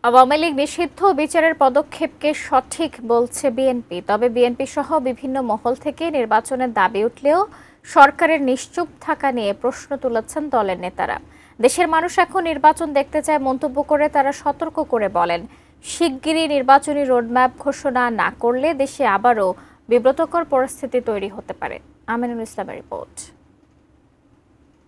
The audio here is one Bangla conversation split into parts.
আওয়ামী লীগ নিষিদ্ধ বিচারের পদক্ষেপকে সঠিক বলছে বিএনপি। তবে বিএনপি সহ বিভিন্ন মহল থেকে নির্বাচনের দাবি উঠলেও সরকারের নিশ্চুপ থাকা নিয়ে প্রশ্ন তুলেছেন দলের নেতারা। দেশের মানুষ এখন নির্বাচন দেখতে চায় মন্তব্য করে তারা সতর্ক করে বলেন, শিগগিরই নির্বাচনী রোডম্যাপ ঘোষণা না করলে দেশে আবারও বিব্রতকর পরিস্থিতি তৈরি হতে পারে। আমিনুল ইসলামের রিপোর্ট।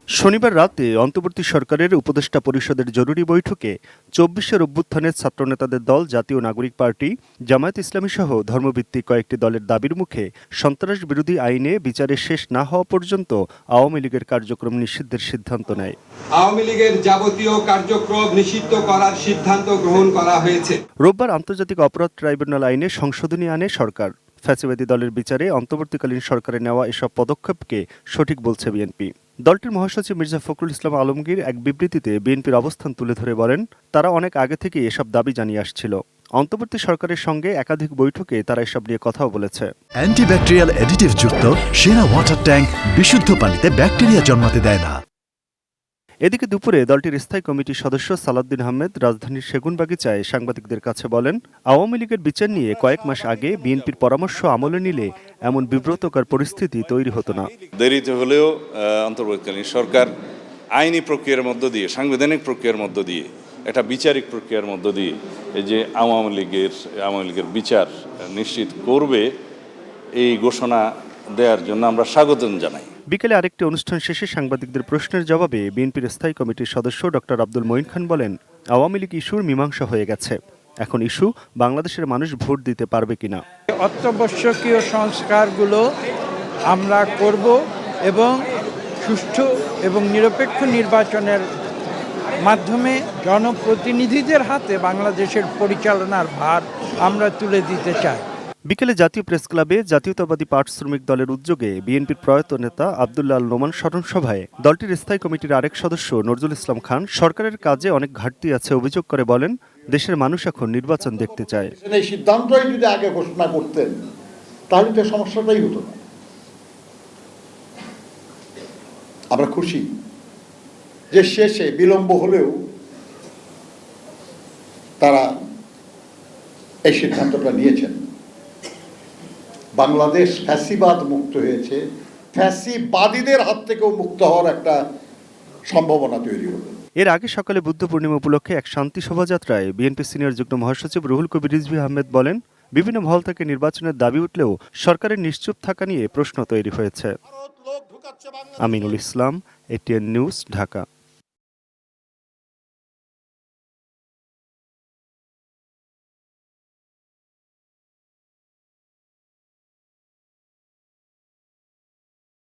শনিবার রাতে অন্তর্বর্তী সরকারের উপদেষ্টা পরিষদের জরুরি বৈঠকে ২৪শের অভ্যুত্থানের ছাত্রনেতাদের দল জাতীয় নাগরিক পার্টি, জামায়াত ইসলামী সহ ধর্মভিত্তিক কয়েকটি দলের দাবির মুখে সন্ত্রাস বিরোধী আইনে বিচারের শেষ না হওয়া পর্যন্ত আওয়ামী লীগের কার্যক্রম নিষিদ্ধের সিদ্ধান্ত নেয়। আওয়ামী লীগের যাবতীয় কার্যক্রম নিষিদ্ধ করার সিদ্ধান্ত গ্রহণ করা হয়েছে। রোববার আন্তর্জাতিক অপরাধ ট্রাইব্যুনাল আইনে সংশোধনী আনে সরকার। ফ্যাসিবাদী দলের বিচারে অন্তর্বর্তীকালীন সরকারের নেওয়া এসব পদক্ষেপকে সঠিক বলছে বিএনপি। দলটির মহাসচিব মির্জা ফখরুল ইসলাম আলমগীর এক বিবৃতিতে বিএনপির অবস্থান তুলে ধরে বলেন, তারা অনেক আগে থেকে এসব দাবি জানিয়ে আসছিল। অন্তর্বর্তী সরকারের সঙ্গে একাধিক বৈঠকে তারা এসব নিয়ে কথাও বলেছে। অ্যান্টিব্যাকটেরিয়াল অ্যাডিটিভ যুক্ত সেরা ওয়াটার ট্যাঙ্ক বিশুদ্ধ পানিতে ব্যাকটেরিয়া জন্মাতে দেয় না। এদিকে দুপুরে দলটির স্থায়ী কমিটির সদস্য সালাউদ্দিন আহমেদ রাজধানীর সেগুনবাগিচায় সাংবাদিকদের কাছে বলেন, আওয়ামী লীগের বিচার নিয়ে কয়েক মাস আগে বিএনপির পরামর্শ আমলে নিলে এমন বিব্রতকর পরিস্থিতি তৈরি হতো না। দেরিতে হলেও অন্তর্বর্তীকালীন সরকার আইনি প্রক্রিয়ার মধ্য দিয়ে, সাংবিধানিক প্রক্রিয়ার মধ্য দিয়ে, একটা বিচারিক প্রক্রিয়ার মধ্য দিয়ে এই যে আওয়ামী লীগের বিচার নিশ্চিত করবে, এই ঘোষণা দেওয়ার জন্য আমরা স্বাগতম জানাই। বিকেলে আরেকটি অনুষ্ঠান শেষে সাংবাদিকদের প্রশ্নের জবাবে বিএনপির স্থায়ী কমিটির সদস্য ডক্টর আব্দুল মঈন খান বলেন, আওয়ামী লীগ ইস্যুর মীমাংসা হয়ে গেছে, এখন ইস্যু বাংলাদেশের মানুষ ভোট দিতে পারবে কিনা। অত্যাবশ্যকীয় সংস্কারগুলো আমরা করব এবং সুষ্ঠু এবং নিরপেক্ষ নির্বাচনের মাধ্যমে জনপ্রতিনিধিদের হাতে বাংলাদেশের পরিচালনার ভার আমরা তুলে দিতে চাই। বিকেলে জাতীয় প্রেস ক্লাবে জাতীয়তাবাদী পাট শ্রমিক দলের উদ্যোগে বিএনপির প্রয়াত নেতা আব্দুল্লাহ আল নোমান স্মরণ সভায় দলটির স্থায়ী কমিটির আরেক সদস্য নজরুল ইসলাম খান সরকারের কাজে অনেক ঘাটতি আছে অভিযোগ করে বলেন, দেশের মানুষ এখন নির্বাচন দেখতে চায়। এই সিদ্ধান্তই যদি আগে ঘোষণা করতেন তাহলে তো সমস্যাটাই হতো না। আমরা খুশি যে শেষে বিলম্ব হলেও তারা এই সিদ্ধান্তটা নিয়েছেন। বাংলাদেশ ফ্যাসিবাদ মুক্ত হয়েছে, ফ্যাসিবাদীদের হাত থেকেও মুক্ত হওয়ার একটা সম্ভাবনা তৈরি হলো। এর আগে সকালে বুদ্ধ পূর্ণিমা উপলক্ষে এক শান্তি শোভাযাত্রায় বিএনপি সিনিয়র যুগ্ম মহাসচিব রুহুল কবির রিজভী আহমেদ বলেন, বিভিন্ন মহল থেকে নির্বাচনের দাবি উঠলেও সরকারের নিশ্চুপ থাকা নিয়ে প্রশ্ন তৈরি হয়েছে। Aminul Islam, ATN news, Dhaka.